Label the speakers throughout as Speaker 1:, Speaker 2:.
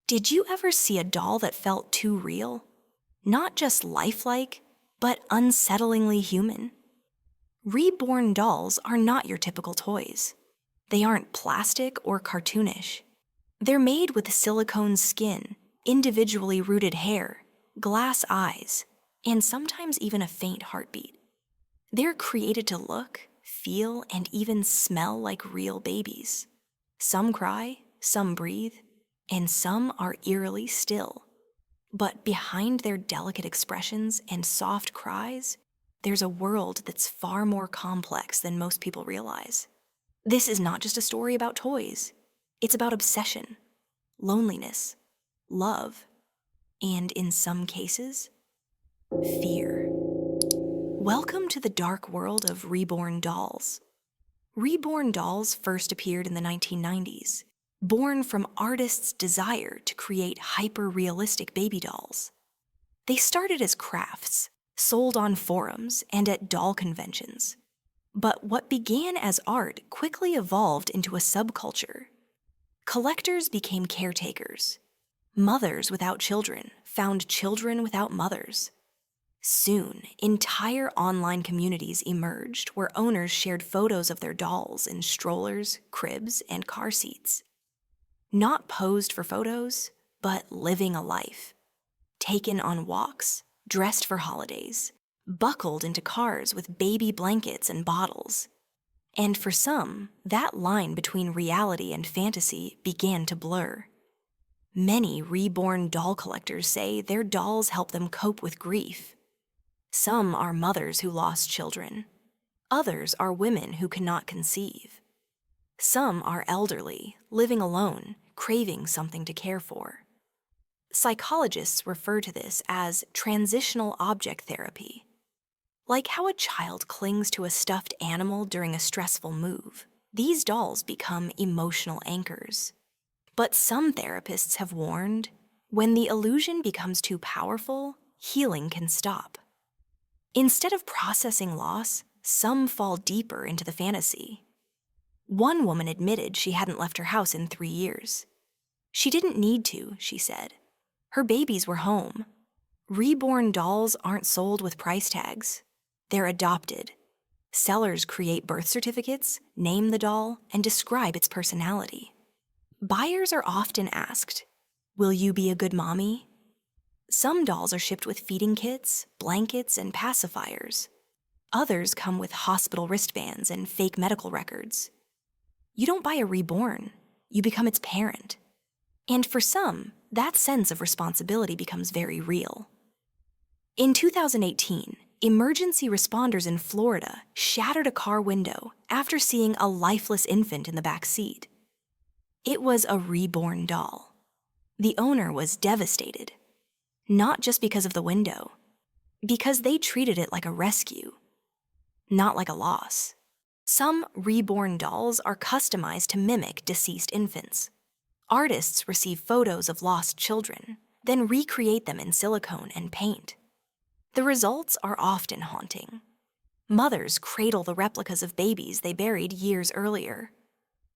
Speaker 1: Did you ever see a doll that felt too real? Not just lifelike, but unsettlingly human? Reborn dolls are not your typical toys. They aren't plastic or cartoonish. They're made with silicone skin, individually rooted hair, glass eyes, and sometimes even a faint heartbeat. They're created to look, feel, and even smell like real babies. Some cry, some breathe, and some are eerily still. But behind their delicate expressions and soft cries, there's a world that's far more complex than most people realize. This is not just a story about toys. It's about obsession, loneliness, love, and in some cases, fear. Welcome to the dark world of reborn dolls. Reborn dolls first appeared in the 1990s, born from artists' desire to create hyper-realistic baby dolls. They started as crafts, sold on forums and at doll conventions. But what began as art quickly evolved into a subculture. Collectors became caretakers. Mothers without children found children without mothers. Soon, entire online communities emerged where owners shared photos of their dolls in strollers, cribs, and car seats. Not posed for photos, but living a life. Taken on walks, dressed for holidays, buckled into cars with baby blankets and bottles. And for some, that line between reality and fantasy began to blur. Many reborn doll collectors say their dolls help them cope with grief. Some are mothers who lost children. Others are women who cannot conceive. Some are elderly, living alone, craving something to care for. Psychologists refer to this as transitional object therapy. Like how a child clings to a stuffed animal during a stressful move, these dolls become emotional anchors. But some therapists have warned, when the illusion becomes too powerful, healing can stop. Instead of processing loss, some fall deeper into the fantasy. One woman admitted she hadn't left her house in 3 years. She didn't need to, she said. Her babies were home. Reborn dolls aren't sold with price tags. They're adopted. Sellers create birth certificates, name the doll, and describe its personality. Buyers are often asked, "Will you be a good mommy?" Some dolls are shipped with feeding kits, blankets, and pacifiers. Others come with hospital wristbands and fake medical records. You don't buy a reborn, you become its parent. And for some, that sense of responsibility becomes very real. In 2018, emergency responders in Florida shattered a car window after seeing a lifeless infant in the back seat. It was a reborn doll. The owner was devastated, not just because of the window, because they treated it like a rescue, not like a loss. Some reborn dolls are customized to mimic deceased infants. Artists receive photos of lost children, then recreate them in silicone and paint. The results are often haunting. Mothers cradle the replicas of babies they buried years earlier.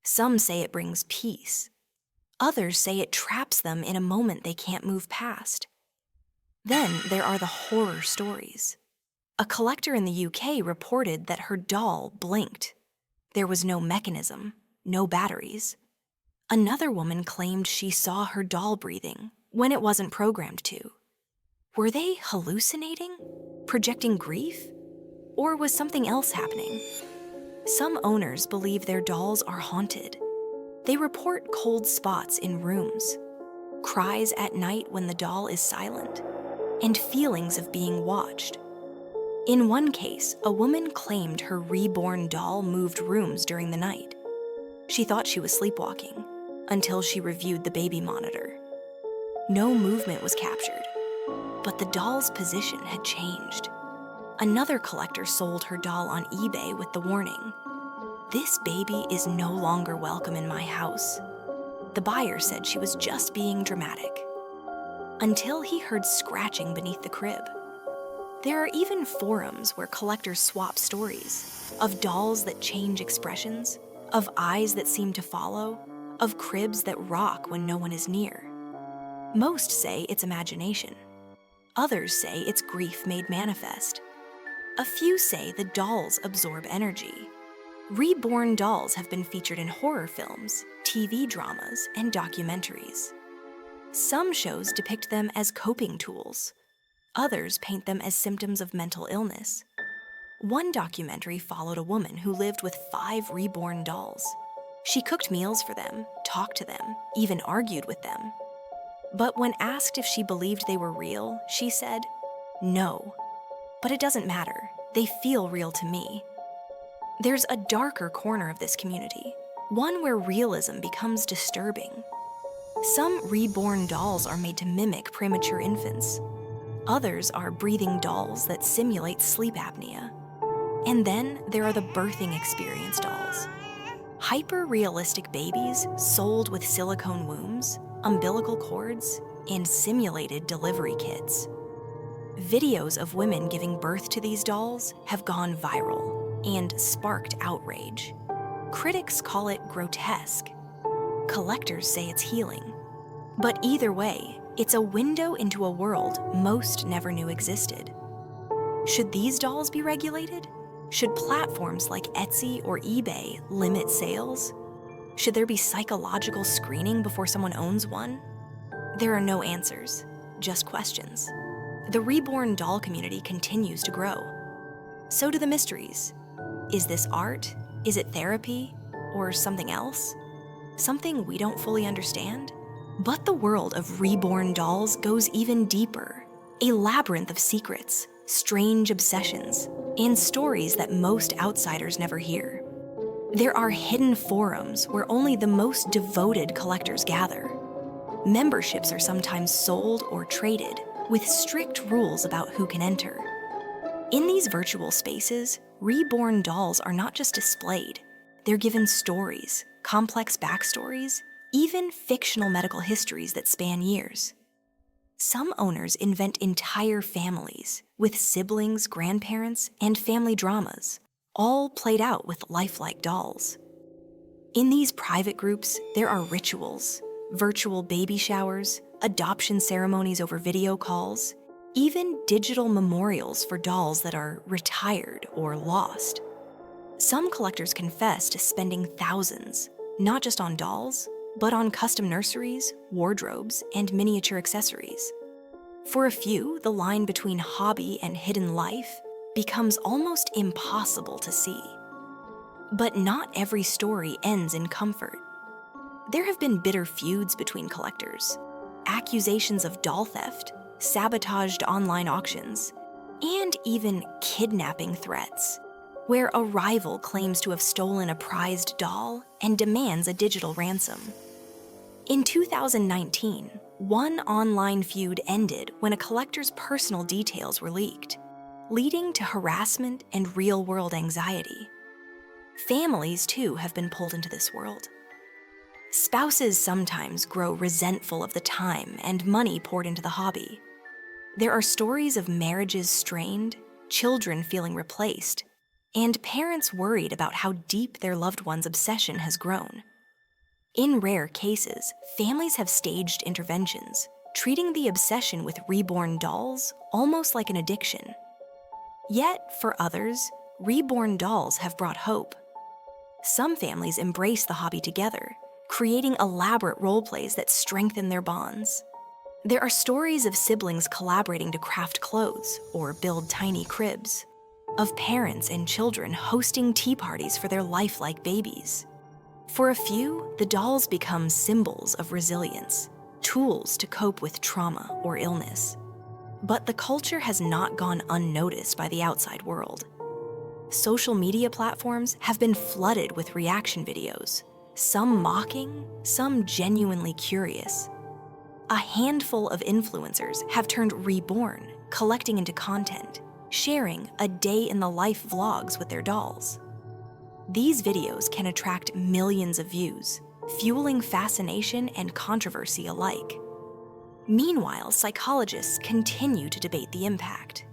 Speaker 1: Some say it brings peace. Others say it traps them in a moment they can't move past. Then there are the horror stories. A collector in the UK reported that her doll blinked. There was no mechanism, no batteries. Another woman claimed she saw her doll breathing when it wasn't programmed to. Were they hallucinating? Projecting grief? Or was something else happening? Some owners believe their dolls are haunted. They report cold spots in rooms, cries at night when the doll is silent, and feelings of being watched. In one case, a woman claimed her reborn doll moved rooms during the night. She thought she was sleepwalking until she reviewed the baby monitor. No movement was captured, but the doll's position had changed. Another collector sold her doll on eBay with the warning, "This baby is no longer welcome in my house." The buyer said she was just being dramatic, until he heard scratching beneath the crib. There are even forums where collectors swap stories of dolls that change expressions, of eyes that seem to follow, of cribs that rock when no one is near. Most say it's imagination. Others say it's grief made manifest. A few say the dolls absorb energy. Reborn dolls have been featured in horror films, TV dramas, and documentaries. Some shows depict them as coping tools. Others paint them as symptoms of mental illness. One documentary followed a woman who lived with 5 reborn dolls. She cooked meals for them, talked to them, even argued with them. But when asked if she believed they were real, she said, "No. But it doesn't matter. They feel real to me." There's a darker corner of this community, one where realism becomes disturbing. Some reborn dolls are made to mimic premature infants. Others are breathing dolls that simulate sleep apnea. And then there are the birthing experience dolls. Hyper-realistic babies sold with silicone wombs, umbilical cords, and simulated delivery kits. Videos of women giving birth to these dolls have gone viral and sparked outrage. Critics call it grotesque. Collectors say it's healing. But either way, it's a window into a world most never knew existed. Should these dolls be regulated? Should platforms like Etsy or eBay limit sales? Should there be psychological screening before someone owns one? There are no answers, just questions. The reborn doll community continues to grow. So do the mysteries. Is this art? Is it therapy? Or something else? Something we don't fully understand? But the world of reborn dolls goes even deeper. A labyrinth of secrets, strange obsessions, and stories that most outsiders never hear. There are hidden forums where only the most devoted collectors gather. Memberships are sometimes sold or traded, with strict rules about who can enter. In these virtual spaces, reborn dolls are not just displayed, they're given stories, complex backstories, even fictional medical histories that span years. Some owners invent entire families, with siblings, grandparents, and family dramas, all played out with lifelike dolls. In these private groups, there are rituals, virtual baby showers, adoption ceremonies over video calls, even digital memorials for dolls that are retired or lost. Some collectors confess to spending thousands, not just on dolls, but on custom nurseries, wardrobes, and miniature accessories. For a few, the line between hobby and hidden life becomes almost impossible to see. But not every story ends in comfort. There have been bitter feuds between collectors, accusations of doll theft, sabotaged online auctions, and even kidnapping threats, where a rival claims to have stolen a prized doll and demands a digital ransom. In 2019, one online feud ended when a collector's personal details were leaked, leading to harassment and real-world anxiety. Families, too, have been pulled into this world. Spouses sometimes grow resentful of the time and money poured into the hobby. There are stories of marriages strained, children feeling replaced, and parents worried about how deep their loved one's obsession has grown. In rare cases, families have staged interventions, treating the obsession with reborn dolls almost like an addiction. Yet, for others, reborn dolls have brought hope. Some families embrace the hobby together, creating elaborate role plays that strengthen their bonds. There are stories of siblings collaborating to craft clothes or build tiny cribs, of parents and children hosting tea parties for their lifelike babies. For a few, the dolls become symbols of resilience, tools to cope with trauma or illness. But the culture has not gone unnoticed by the outside world. Social media platforms have been flooded with reaction videos, some mocking, some genuinely curious. A handful of influencers have turned reborn, collecting into content, sharing a day-in-the-life vlogs with their dolls. These videos can attract millions of views, fueling fascination and controversy alike. Meanwhile, psychologists continue to debate the impact.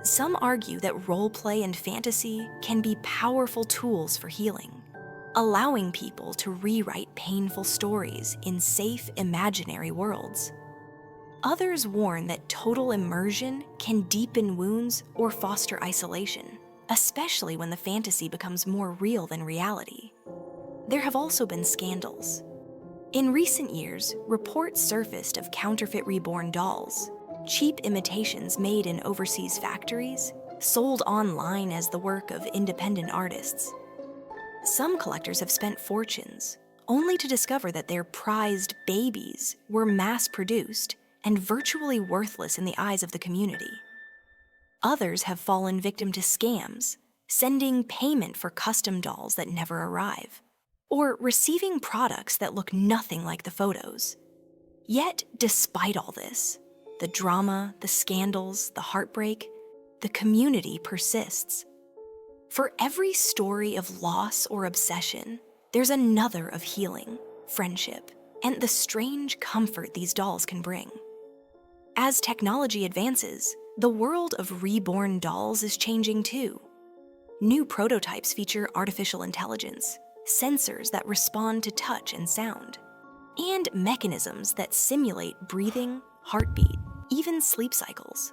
Speaker 1: Some argue that role play and fantasy can be powerful tools for healing, allowing people to rewrite painful stories in safe, imaginary worlds. Others warn that total immersion can deepen wounds or foster isolation, especially when the fantasy becomes more real than reality. There have also been scandals. In recent years, reports surfaced of counterfeit reborn dolls, cheap imitations made in overseas factories, sold online as the work of independent artists. Some collectors have spent fortunes, only to discover that their prized babies were mass-produced and virtually worthless in the eyes of the community. Others have fallen victim to scams, sending payment for custom dolls that never arrive, or receiving products that look nothing like the photos. Yet, despite all this, the drama, the scandals, the heartbreak, the community persists. For every story of loss or obsession, there's another of healing, friendship, and the strange comfort these dolls can bring. As technology advances, the world of reborn dolls is changing too. New prototypes feature artificial intelligence, sensors that respond to touch and sound, and mechanisms that simulate breathing, heartbeat, even sleep cycles.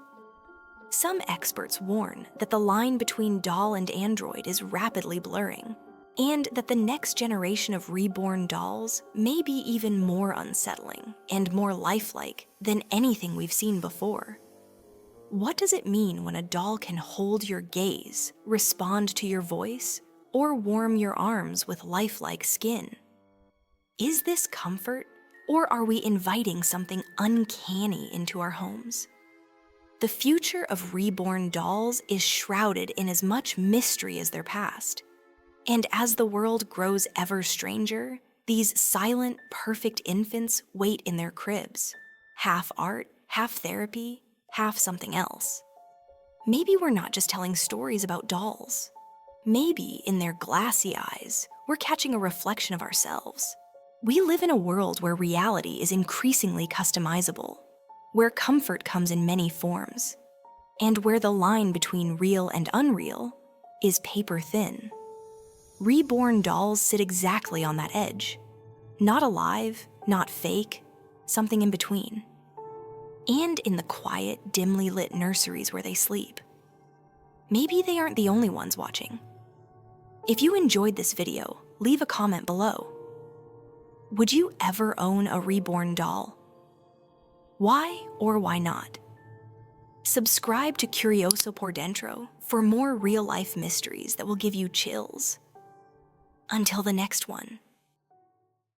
Speaker 1: Some experts warn that the line between doll and android is rapidly blurring, and that the next generation of reborn dolls may be even more unsettling and more lifelike than anything we've seen before. What does it mean when a doll can hold your gaze, respond to your voice, or warm your arms with lifelike skin? Is this comfort, or are we inviting something uncanny into our homes? The future of reborn dolls is shrouded in as much mystery as their past. And as the world grows ever stranger, these silent, perfect infants wait in their cribs, half art, half therapy, half something else. Maybe we're not just telling stories about dolls. Maybe in their glassy eyes, we're catching a reflection of ourselves. We live in a world where reality is increasingly customizable, where comfort comes in many forms, and where the line between real and unreal is paper thin. Reborn dolls sit exactly on that edge. Not alive, not fake, something in between. And in the quiet, dimly lit nurseries where they sleep. Maybe they aren't the only ones watching. If you enjoyed this video, leave a comment below. Would you ever own a reborn doll? Why or why not? Subscribe to Curioso por Dentro for more real-life mysteries that will give you chills. Until the next one.